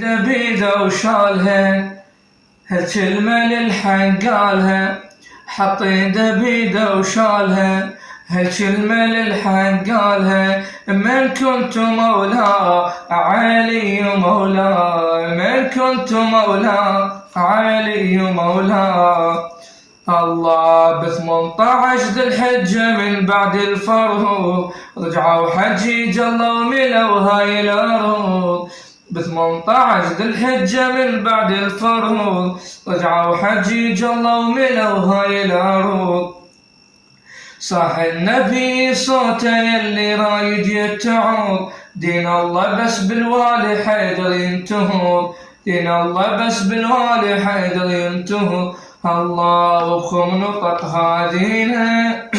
بيده وشالها هالكلمة للحق قالها، حط ايده بيده وشالها هالكلمة للحق قالها. من كنت مولاه علي مولاه، من كنت مولاه علي مولاه. الله ب18 ذي الحجة من بعد الفرض رجعوا حجيج الله وملوا هاي الأرض. ب18 ذي الحجة من بعد الفرض رجعوا حجيج الله وملوا هاي الأرض. صاح النبي صوته يلي رايد يتعوض، دين الله بس بالوالي حيدر ينتهض، دين الله بس بالوالي حيدر ينتهض. الله وبخم نطق هادينا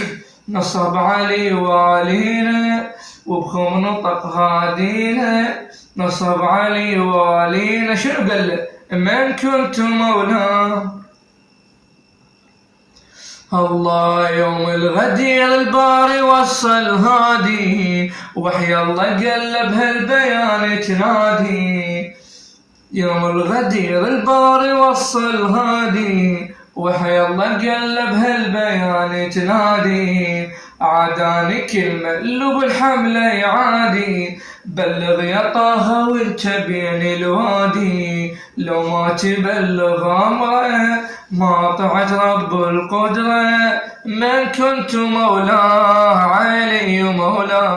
نصب علي والينا، وبخم نطق هادينا نصب علي والينا. شنو قال له؟ من كنت مولاه. الله يوم الغدير الباري وصل هادي، وحي الله قلب هالبيان تنادي. يوم الغدير الباري وصل هادي، وحي الله قلب هالبيان تنادي. عاداني كلمة لو بالحملة يعادي، بلغ يا طه وانت بين الوادي. لو ما تبلغ امره ما طعت رب القدرة. من كنت مولاه علي مولاه.